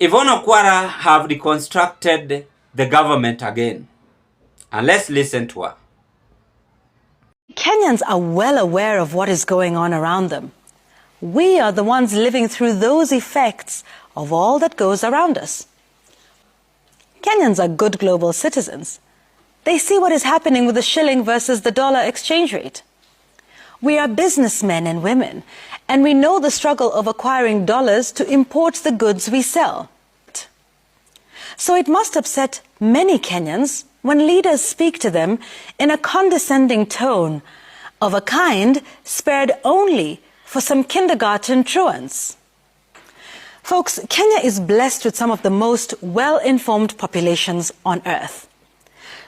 Yvonne Okwara have reconstructed the government again. And let's listen to her. Kenyans are well aware of what is going on around them. We are the ones living through those effects of all that goes around us. Kenyans are good global citizens. They see what is happening with the shilling versus the dollar exchange rate. We are businessmen and women, and we know the struggle of acquiring dollars to import the goods we sell. So it must upset many Kenyans when leaders speak to them in a condescending tone, of a kind spared only for some kindergarten truants. Folks, Kenya is blessed with some of the most well-informed populations on earth.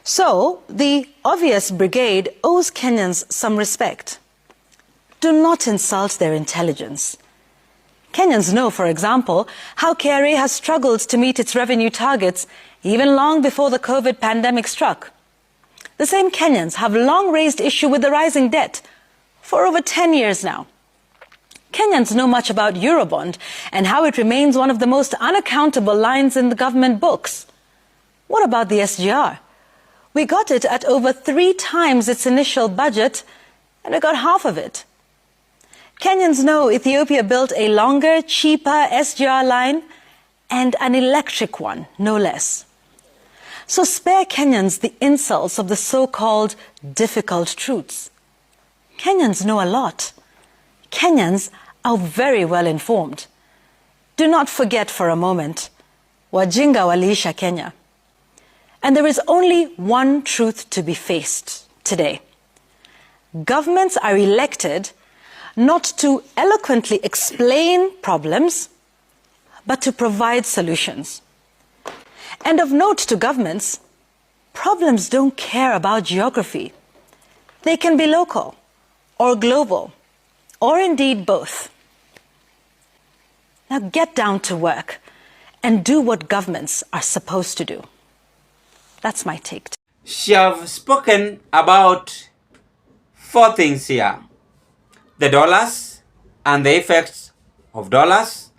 So, the obvious brigade owes Kenyans some respect. Do not insult their intelligence. Kenyans know, for example, how KRA has struggled to meet its revenue targets even long before the COVID pandemic struck. The same Kenyans have long raised issue with the rising debt for over 10 years now. Kenyans know much about Eurobond and how it remains one of the most unaccountable lines in the government books. What about the SGR? We got it at over 3 times its initial budget, and we got half of it. Kenyans know Ethiopia built a longer, cheaper SGR line and an electric one, no less. So spare Kenyans the insults of the so-called difficult truths. Kenyans know a lot. Kenyans are very well informed. Do not forget for a moment, wajinga waliisha Kenya. And there is only one truth to be faced today. Governments are elected not to eloquently explain problems, but to provide solutions. And of note to governments, problems don't care about geography. They can be local or global, or indeed both. Now get down to work and do what governments are supposed to do. That's my take. She have spoken about 4 things here. The dollars and the effects of dollars,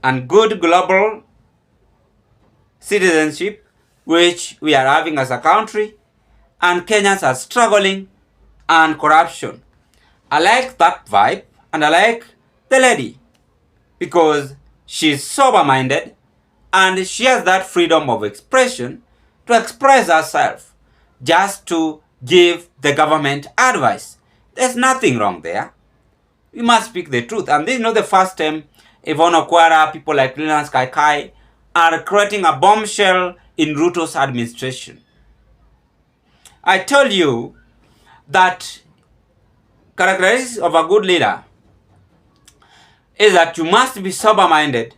and good global citizenship, which we are having as a country, and Kenyans are struggling, and corruption. I like that vibe, and I like the lady because she's sober-minded and she has that freedom of expression to express herself, just to give the government advice. There's nothing wrong there. We must speak the truth. And this is not the first time Yvonne Okwara, people like Linus Kaikai, are creating a bombshell in Ruto's administration. I told you that characteristics of a good leader is that you must be sober-minded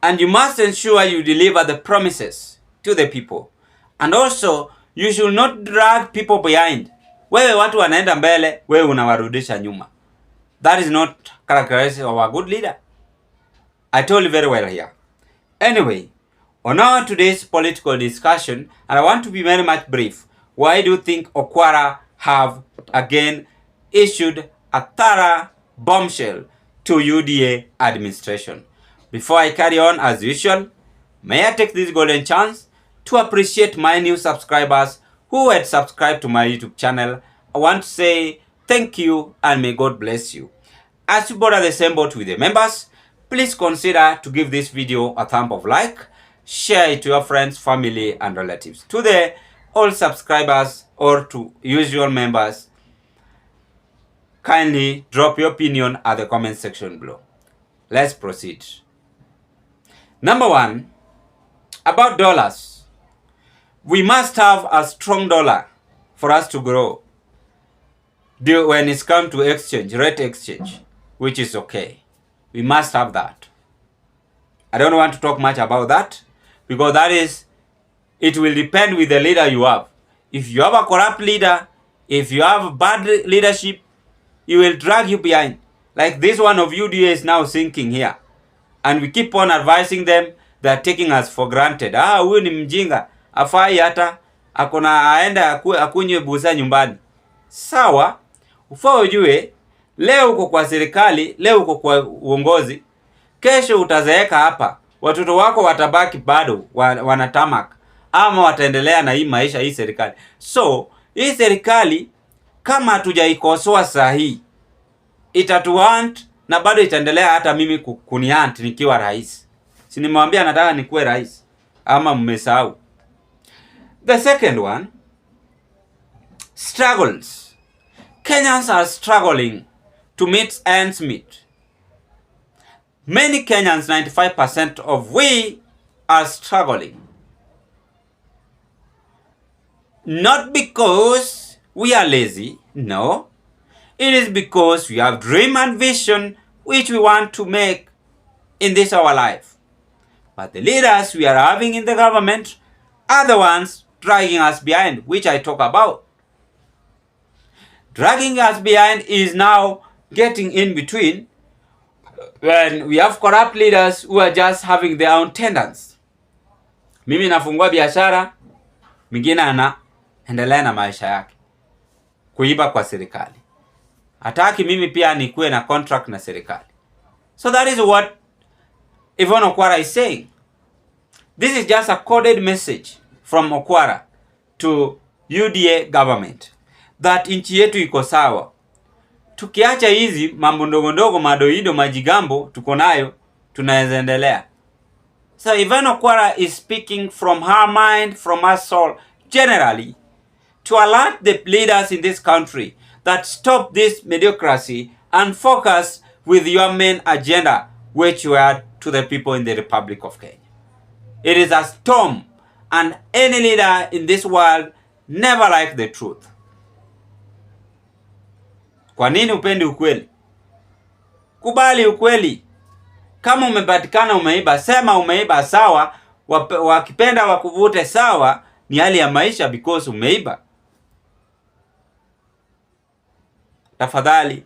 and you must ensure you deliver the promises to the people. And also, you should not drag people behind. Wewe watu wanaenda mbele, wewe unawarudisha nyuma. That is not characteristic of a good leader. I told you very well here. Anyway, on our today's political discussion, and I want to be very much brief, why do you think Okwara have again issued a thorough bombshell to UDA administration? Before I carry on, as usual, may I take this golden chance to appreciate my new subscribers who had subscribed to my YouTube channel. I want to say thank you and may God bless you. As you board the same boat with the members, please consider to give this video a thumb of like, share it to your friends, family and relatives. To the all subscribers or to usual members, kindly drop your opinion at the comment section below. Let's proceed. Number 1, about dollars. We must have a strong dollar for us to grow when it's come to exchange, rate exchange, which is okay. We must have that. I don't want to talk much about that because it will depend with the leader you have. If you have a corrupt leader, if you have bad leadership, he will drag you behind. Like this one of UDA is now sinking here. And we keep on advising them, they're taking us for granted. Huyu ni mjinga, afai hata, akona aenda akunywe busa nyumbani. Sawa, ufaa ujue, leo uko kwa serikali, leo uko kwa uongozi, kesho utazeeka hapa, watoto wako watabaki bado wanatamak, ama wataendelea na hii maisha hii serikali. So hii serikali kama hatujaikosoa sahihi itatuant na bado itaendelea hata mimi kuniant nikiwa rais. Si nimwambia nataka nikuwe rais, ama mmesahau? The second one, struggles. Kenyans are struggling to meet ends meet. Many Kenyans, 95% of we are struggling. Not because we are lazy, no. It is because we have dream and vision which we want to make in this our life. But the leaders we are having in the government are the ones dragging us behind, which I talk about. Dragging us behind is now getting in between when we have corrupt leaders who are just having their own tendencies. Mimi nafungua biashara, mwingine anaendelea na maisha yake, kuiba kwa serikali. Hataki mimi pia nikuwe na contract na serikali. So that is what Yvonne Okwara is saying. This is just a coded message from Okwara to UDA government that nchi yetu iko sawa. Tukiacha hizi mambo ndogo ndogo madoido majigambo tuko nayo, tunaweza endelea. So Yvonne Okwara is speaking from her mind, from her soul, generally, to alert the leaders in this country that stop this mediocrity and focus with your main agenda, which you are to the people in the Republic of Kenya. It is a storm, and any leader in this world never like the truth. Kwa nini upendi ukweli? Kubali ukweli. Kama umepatikana umeiba, sema umeiba, sawa. Wakipenda wakuvute, sawa, ni hali ya maisha because umeiba. Tafadhali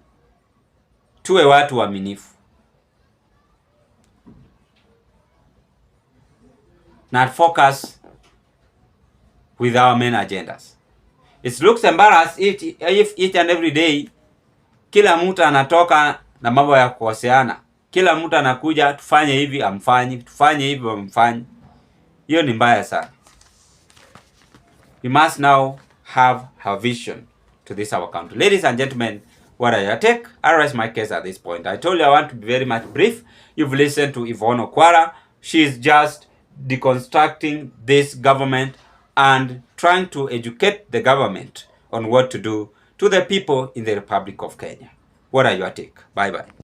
tuwe watu waaminifu. Not focus with our main agendas. It looks embarrassing if each and every day kila mtu anatoka na mambo ya kukoseana. Kila mtu anakuja tufanye hivi amfanyi, tufanye hivi amfanyi. Hiyo ni mbaya sana. We must now have a vision to this our country. Ladies and gentlemen, what are your take? I raise my case at this point. I told you I want to be very much brief. You've listened to Yvonne Okwara. She is just deconstructing this government and trying to educate the government on what to do to the people in the Republic of Kenya. What are your take? Bye-bye.